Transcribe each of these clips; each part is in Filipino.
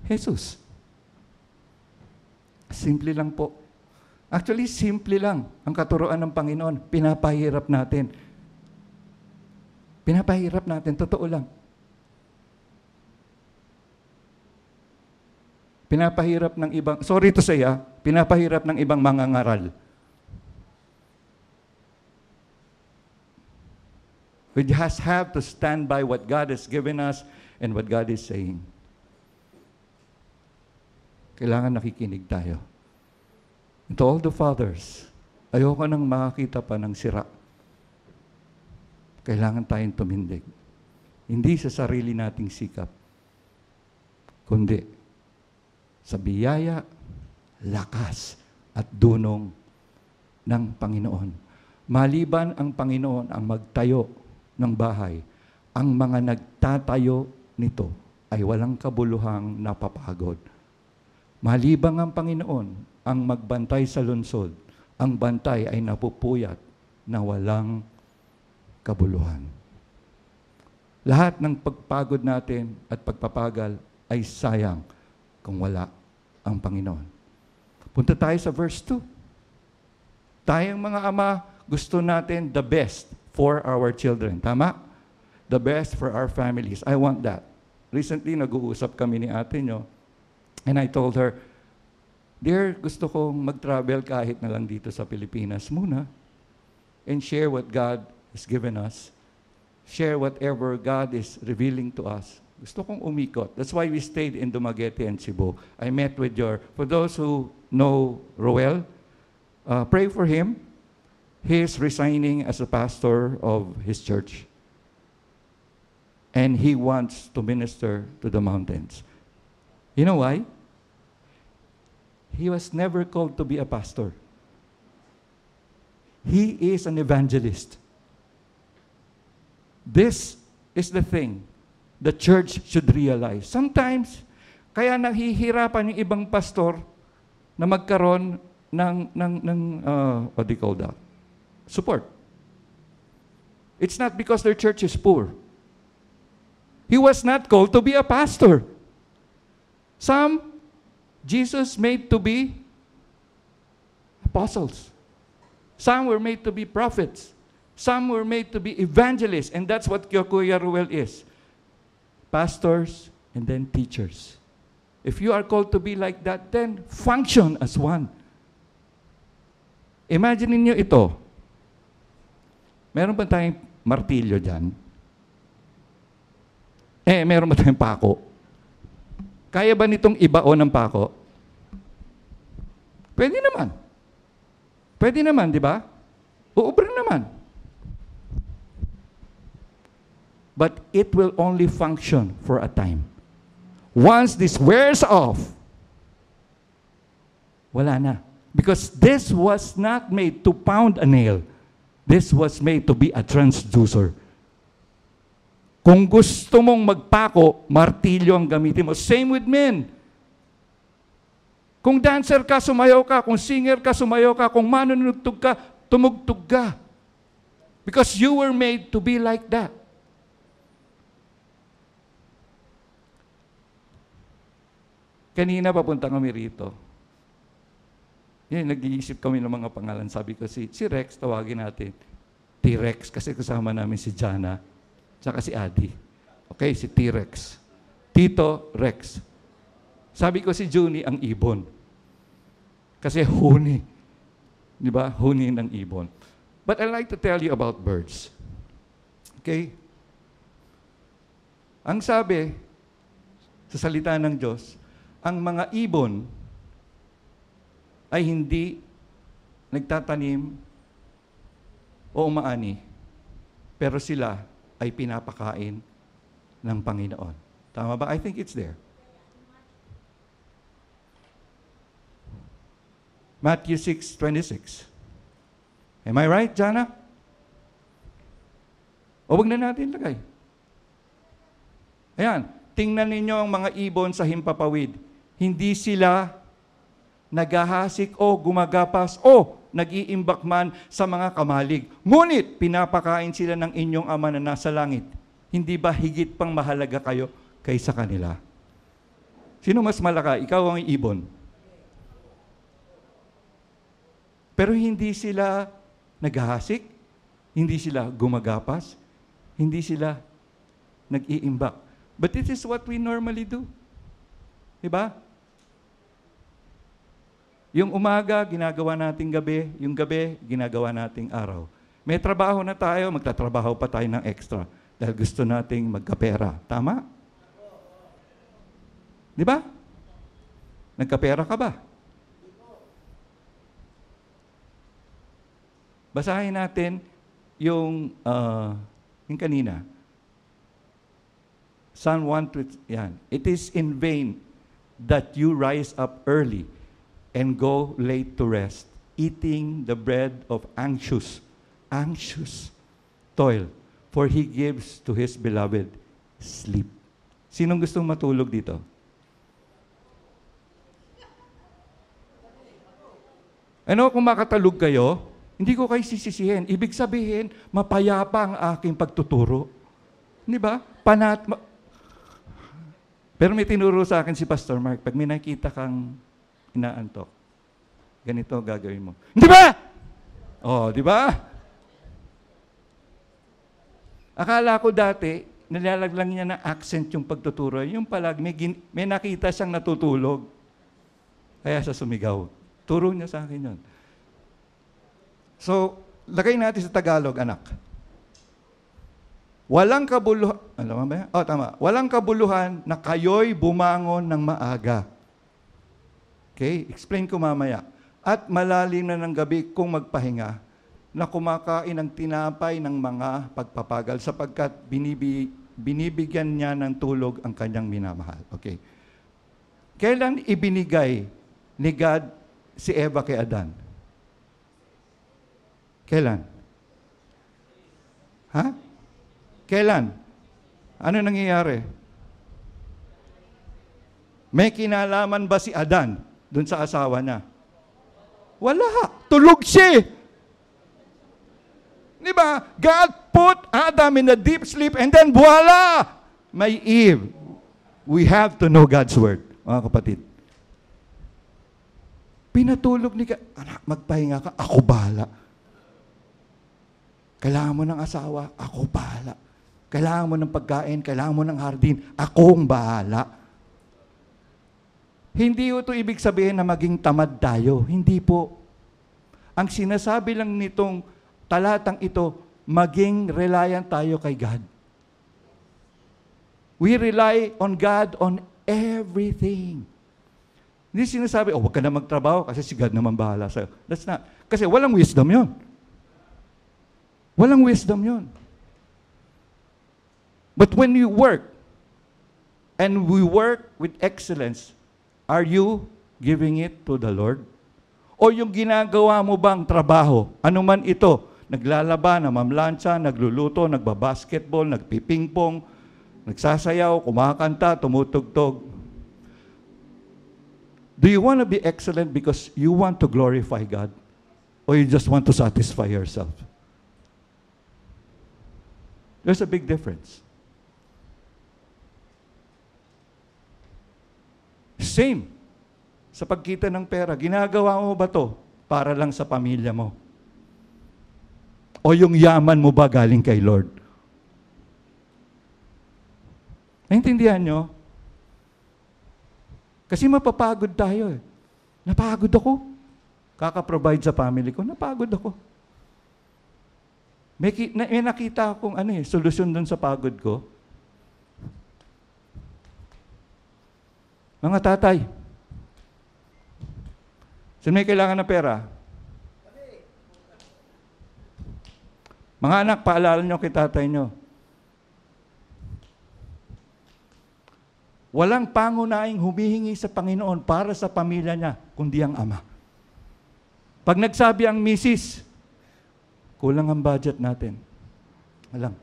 Jesus. Simple lang po. Actually, simple lang ang katuruan ng Panginoon. Pinapahirap natin. Pinapahirap natin. Totoo lang. Pinapahirap ng ibang, sorry to say pinapahirap ng ibang mangangaral. We just have to stand by what God has given us and what God is saying. Kailangan nakikinig tayo. And to all the fathers, ayoko nang makakita pa ng sira. Kailangan tayong tumindig. Hindi sa sarili nating sikap, kundi sa biyaya, lakas, at dunong ng Panginoon. Maliban ang Panginoon ang magtayo ng bahay, ang mga nagtatayo nito ay walang kabuluhang napapagod. Maliban ang Panginoon ang magbantay sa lungsod, ang bantay ay napupuyat na walang kabuluhan. Lahat ng pagpagod natin at pagpapagal ay sayang kung wala ang Panginoon. Punta tayo sa verse 2. Tayong mga ama, gusto natin the best for our children. Tama? The best for our families. I want that. Recently, nag-uusap kami ni ate nyo, and I told her, Dear, gusto kong mag-travel kahit na lang dito sa Pilipinas muna and share what God has given us. Share whatever God is revealing to us. Gusto kong umikot. That's why we stayed in Dumaguete and Cebu. I met with for those who know Roel, pray for him. He is resigning as a pastor of his church. And he wants to minister to the mountains. You know why? He was never called to be a pastor. He is an evangelist. This is the thing the church should realize. Sometimes, kaya nahihirapan yung ibang pastor na magkaroon what do you call that? Support. It's not because their church is poor. He was not called to be a pastor. Some, Jesus made to be apostles. Some were made to be prophets. Some were made to be evangelists. And that's what Kuya Ruel is. Pastors and then teachers. If you are called to be like that, then function as one. Imagine niyo ito. Meron ba tayong martilyo dyan? Meron ba tayong pako? Kaya ba nitong ibaon ng pako? Pwede naman. Pwede naman, di ba? Uubra naman. But it will only function for a time. Once this wears off, wala na. Because this was not made to pound a nail. This was made to be a transducer. Kung gusto mong magpako, martilyo ang gamitin mo. Same with men. Kung dancer ka, sumayaw ka. Kung singer ka, sumayaw ka. Kung manunugtog ka, tumugtog ka. Because you were made to be like that. Kanina papunta kami rito. Nag-iisip kami ng mga pangalan. Sabi ko, si Rex, tawagin natin. T-Rex, kasi kasama namin si Jana, tsaka si Adi. Okay, si T-Rex. Tito Rex. Sabi ko si Juni, ang ibon. Kasi huni. Di ba? Huni ng ibon. But I like to tell you about birds. Okay? Ang sabi, sa salita ng Diyos, ang mga ibon ay hindi nagtatanim o umaani, pero sila ay pinapakain ng Panginoon. Tama ba? I think it's there. Matthew 6:26. Am I right, Jana? O wag na natin lagay. Ayan, tingnan ninyo ang mga ibon sa himpapawid. Hindi sila naghahasik o gumagapas o nag-iimbak man sa mga kamalig. Ngunit pinapakain sila ng inyong Ama na nasa langit. Hindi ba higit pang mahalaga kayo kaysa kanila? Sino mas malaka? Ikaw ang ibon. Pero hindi sila naghahasik, hindi sila gumagapas, hindi sila nag-iimbak. But this is what we normally do. Diba? Yung umaga, ginagawa nating gabi. Yung gabi, ginagawa nating araw. May trabaho na tayo, magtatrabaho pa tayo ng extra dahil gusto nating magkapera. Tama? Diba? Nagkapera ka ba? Basahin natin yung kanina. Psalm 1, yan. It is in vain that you rise up early and go late to rest, eating the bread of anxious toil, for He gives to His beloved sleep. Sinong gustong matulog dito? Ano kung makatalog kayo? Hindi ko kayo sisisihin. Ibig sabihin, mapayapa ang aking pagtuturo. Di ba? Pero may tinuro sa akin si Pastor Mark, pag may nakita kang inaantok, ganito gagawin mo. Di ba? Oh, di ba? Akala ko dati, nilalaglang niya ng accent yung pagtuturo. Yung palag, may nakita siyang natutulog. Kaya siya sumigaw. Turo niya sa akin yun. So, lagay natin sa Tagalog, anak. Walang kabuluhan, alam mo ba yan? Oh, tama. Walang kabuluhan na kayo'y bumangon ng maaga. Okay? Explain ko mamaya. At malalim na ng gabi kung magpahinga na kumakain ng tinapay ng mga pagpapagal sapagkat binibigyan niya ng tulog ang kanyang minamahal. Okay. Kailan ibinigay ni God si Eva kay Adan? Kailan? Ha? Kailan? Ano nangyayari? May kinalaman ba si Adan dun sa asawa niya? Wala. Tulog siya. Di ba? God put Adam in a deep sleep and then voila! May Eve. We have to know God's word, mga kapatid. Pinatulog ni anak, magpahinga ka, ako bahala. Kailangan mo ng asawa, ako bahala. Kailangan mo ng pagkain, kailangan mo ng hardin, akong bahala. Hindi ito ibig sabihin na maging tamad tayo. Hindi po. Ang sinasabi lang nitong talatang ito, maging reliant tayo kay God. We rely on God on everything. Hindi sinasabi, huwag ka na magtrabaho kasi si God naman bahala sa'yo. That's not. Kasi walang wisdom yon. Walang wisdom yon. But when you work, and we work with excellence, are you giving it to the Lord? O yung ginagawa mo bang trabaho, anuman ito, naglalaba, namamlansya, nagluluto, nagbabasketball, nagpipingpong, nagsasayaw, kumakanta, tumutugtog. Do you want to be excellent because you want to glorify God? Or you just want to satisfy yourself? There's a big difference. Same. Sa pagkita ng pera, ginagawa mo ba to para lang sa pamilya mo? O yung yaman mo ba galing kay Lord? Naintindihan nyo? Kasi mapapagod tayo eh. Napagod ako. Kaka-provide sa family ko, napagod ako. May nakita akong solusyon dun sa pagod ko. Mga tatay, sino may kailangan ng pera? Mga anak, paalala nyo kay tatay nyo. Walang pangunahing humihingi sa Panginoon para sa pamilya niya, kundi ang ama. Pag nagsabi ang misis, kulang ang budget natin. Alam.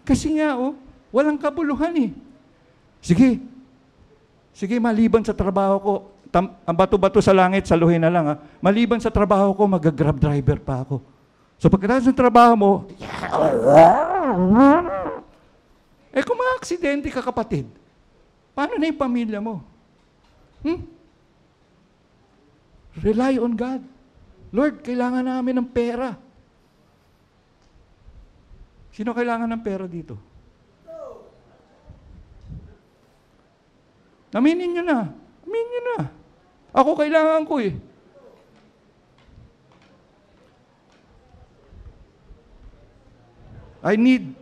Kasi nga, walang kabuluhan eh. Sige. Sige, maliban sa trabaho ko, ang bato-bato sa langit, saluhin na lang ha. Maliban sa trabaho ko, mag-grab driver pa ako. So pagkatapos ng trabaho mo, kumakain Maaksidente ka, kapatid. Paano na yung pamilya mo? Rely on God. Lord, kailangan namin ng pera. Sino kailangan ng pera dito? Aminin nyo na. Aminin nyo na. Ako kailangan ko eh. I need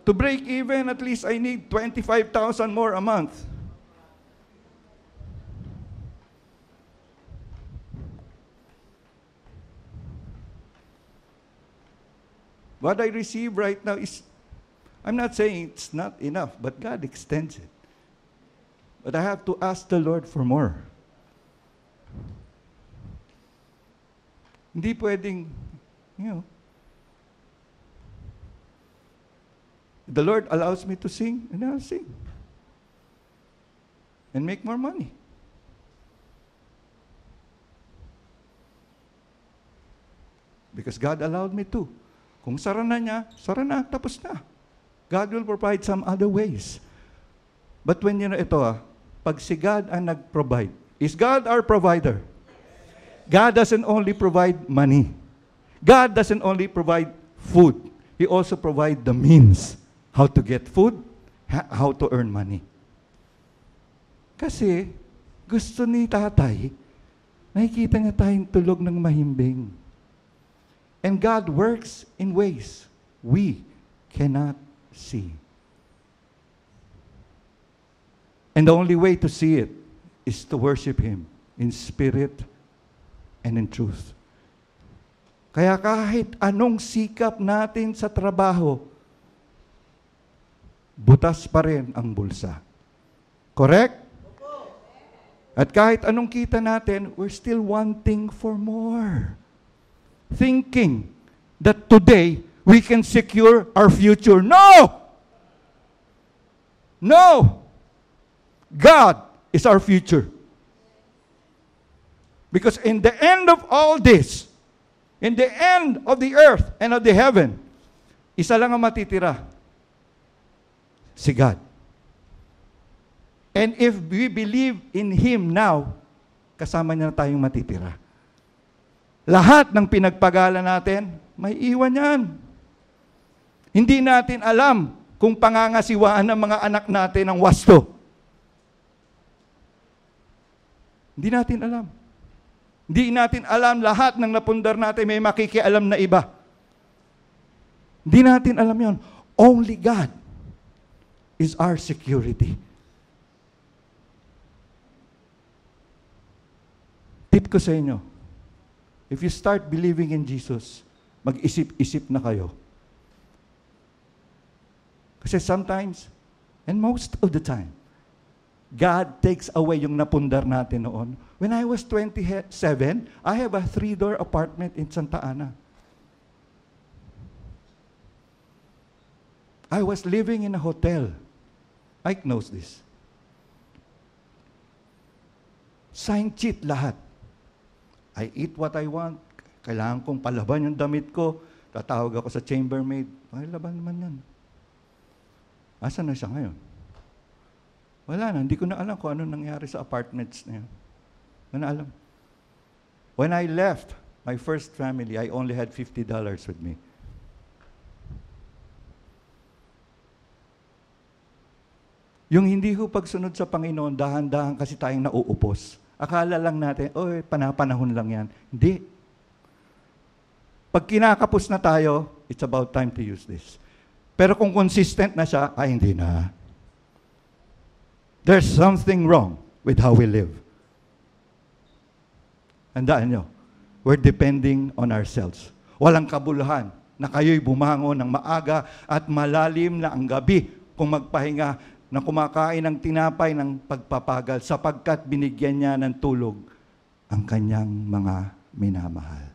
to break even, at least I need 25,000 more a month. What I receive right now is, I'm not saying it's not enough, but God extends it. But I have to ask the Lord for more. Hindi pwedeng, the Lord allows me to sing, and I'll sing. And make more money. Because God allowed me to. Kung sara na niya, sara na, tapos na. God will provide some other ways. But when pag si God ang nag-provide, is God our provider? God doesn't only provide money. God doesn't only provide food. He also provides the means how to get food, how to earn money. Kasi gusto ni tatay, nakikita niya tayong tulog ng mahimbing. And God works in ways we cannot see. And the only way to see it is to worship Him in spirit and in truth. Kaya kahit anong sikap natin sa trabaho, butas pa rin ang bulsa. Correct? At kahit anong kita natin, we're still wanting for more. Thinking that today we can secure our future. No! No! God is our future. Because in the end of all this, in the end of the earth and of the heaven, isa lang ang matitira. Si God. And if we believe in Him now, kasama niya na tayong matitira. Lahat ng pinagpagala natin, may iwan yan. Hindi natin alam kung pangangasiwaan ng mga anak natin ang wasto. Hindi natin alam. Hindi natin alam lahat ng napundar natin may makikialam na iba. Hindi natin alam yon. Only God is our security. Tip ko sa inyo, if you start believing in Jesus, mag-isip-isip na kayo. Kasi sometimes, and most of the time, God takes away yung napundar natin noon. When I was 27, I have a 3-door apartment in Santa Ana. I was living in a hotel. Ike knows this. Sign cheat lahat. I eat what I want. Kailangan kong palaban yung damit ko. Tatawag ako sa chambermaid. Ay, laban naman yan. Asan na siya ngayon? Wala na. Hindi ko na alam kung ano nangyari sa apartments na yan. Wala na alam. When I left my first family, I only had $50 with me. Yung hindi ho pagsunod sa Panginoon, dahan-dahan kasi tayong nauupos. Akala lang natin, panapanahon lang yan. Hindi. Pag kinakapos na tayo, it's about time to use this. Pero kung consistent na siya, hindi na. There's something wrong with how we live. Handaan nyo, we're depending on ourselves. Walang kabuluhan na kayo'y bumangon ng maaga at malalim na ang gabi kung magpahinga na kumakain ng tinapay ng pagpapagal sapagkat binigyan niya ng tulog ang kanyang mga minamahal.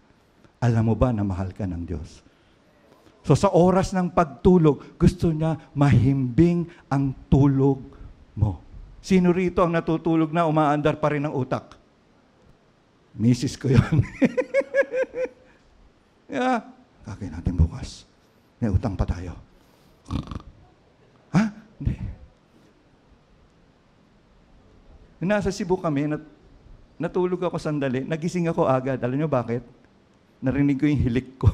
Alam mo ba na mahal ka ng Diyos? So sa oras ng pagtulog, gusto niya mahimbing ang tulog mo. Sino rito ang natutulog na umaandar pa rin ang utak? Misis ko yun. Kakain natin bukas. May utang pa tayo. Ha? Nasa Cebu kami, natulog ako sandali, nagising ako agad. Alam niyo bakit? Narinig ko yung hilik ko.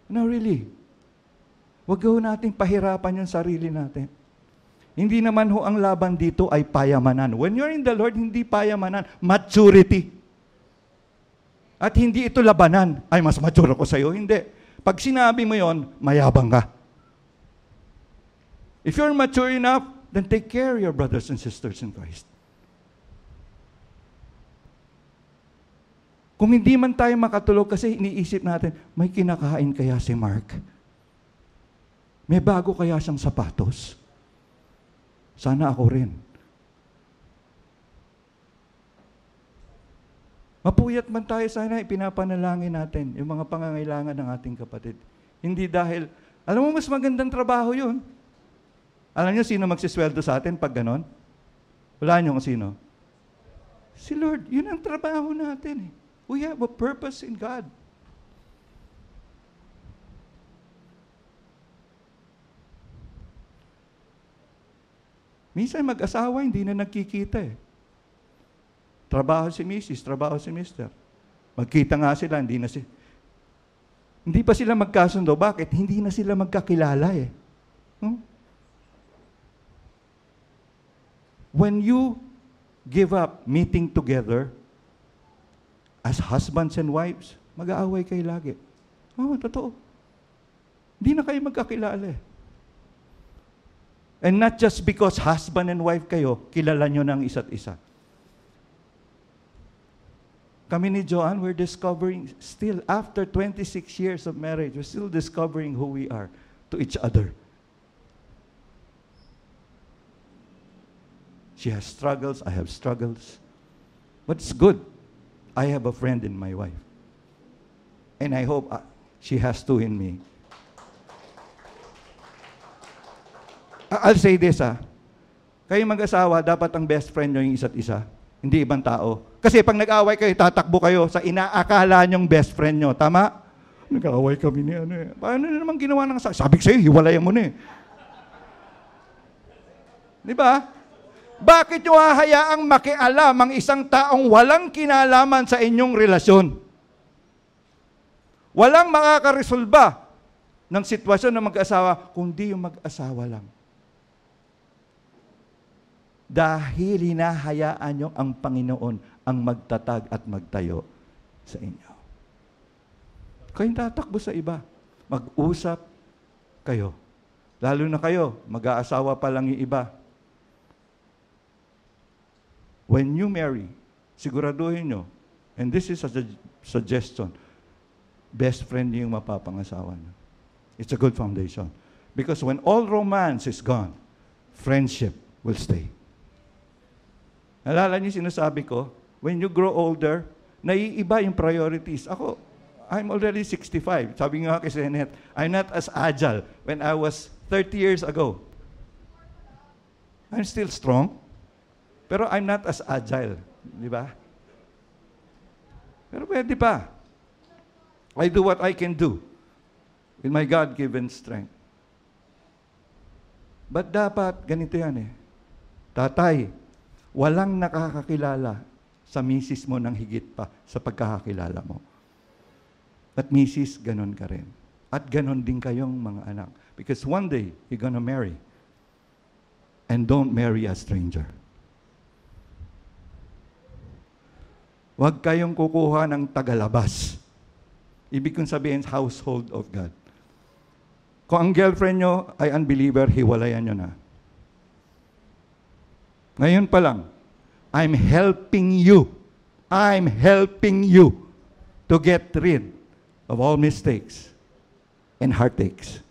No, really. Huwag ho nating pahirapan yung sarili natin. Hindi naman ho ang laban dito ay payamanan. When you're in the Lord, hindi payamanan. Maturity. At hindi ito labanan. Ay, mas mature ako sa'yo. Hindi. Pag sinabi mo yon, mayabang ka. If you're mature enough, then take care of your brothers and sisters in Christ. Kung hindi man tayo makatulog kasi iniisip natin, may kinakain kaya si Mark? May bago kaya siyang sapatos? Sana ako rin. Mapuyat man tayo, sana ipinapanalangin natin yung mga pangangailangan ng ating kapatid. Hindi dahil, alam mo, mas magandang trabaho yun. Alam niyo sino magsisweldo sa atin pag ganon? Wala niyo kung sino? Si Lord, yun ang trabaho natin eh. We have a purpose in God. Minsan mag-asawa, hindi na nagkikita eh. Trabaho si Mrs., trabaho si Mr. Magkita nga sila, hindi pa sila magkasundo. Bakit? Hindi na sila magkakilala eh. When you give up meeting together, as husbands and wives, mag-aaway kayo lagi. Totoo. Hindi na kayo magkakilala eh. And not just because husband and wife kayo, kilala nyo ng isa't isa. Kami ni Joanne, we're discovering still, after 26 years of marriage, we're still discovering who we are to each other. She has struggles, I have struggles. But it's good. I have a friend in my wife. And I hope she has too in me. I'll say this kayo mag-asawa, dapat ang best friend nyo yung isa't isa. Hindi ibang tao. Kasi pag nag-away kayo, tatakbo kayo sa inaakala nyong best friend nyo. Tama? Nag-away kami ni ano eh. Paano naman ginawa ng sabi ko sa'yo, hiwalayan mo na eh. Di ba? Bakit nyo hahayaang makialam ang isang taong walang kinalaman sa inyong relasyon? Walang makakaresolba ng sitwasyon ng mag-asawa, kundi yung mag-asawa lang. Dahil hinahayaan nyo ang Panginoon ang magtatag at magtayo sa inyo. Kayong tatakbo sa iba. Mag-usap kayo. Lalo na kayo, mag-aasawa pa lang yung iba. When you marry, siguraduhin nyo, and this is a suggestion, best friend niyo yung mapapangasawa nyo. It's a good foundation. Because when all romance is gone, friendship will stay. Nalala niyo sinasabi ko, when you grow older, naiiba yung priorities. Ako, I'm already 65. Sabi nga kay Senet, I'm not as agile when I was 30 years ago. I'm still strong. Pero I'm not as agile, di ba? Pero pwede pa. I do what I can do with my God-given strength. But dapat, ganito yan eh. Tatay, walang nakakakilala sa misis mo ng higit pa sa pagkakakilala mo. At misis, ganon ka rin. At ganon din kayong mga anak. Because one day, you're gonna marry. And don't marry a stranger. Huwag kayong kukuha ng tagalabas. Ibig kong sabihin, household of God. Kung ang girlfriend nyo ay unbeliever, hiwalayan nyo na. Ngayon pa lang, I'm helping you to get rid of all mistakes and heartaches.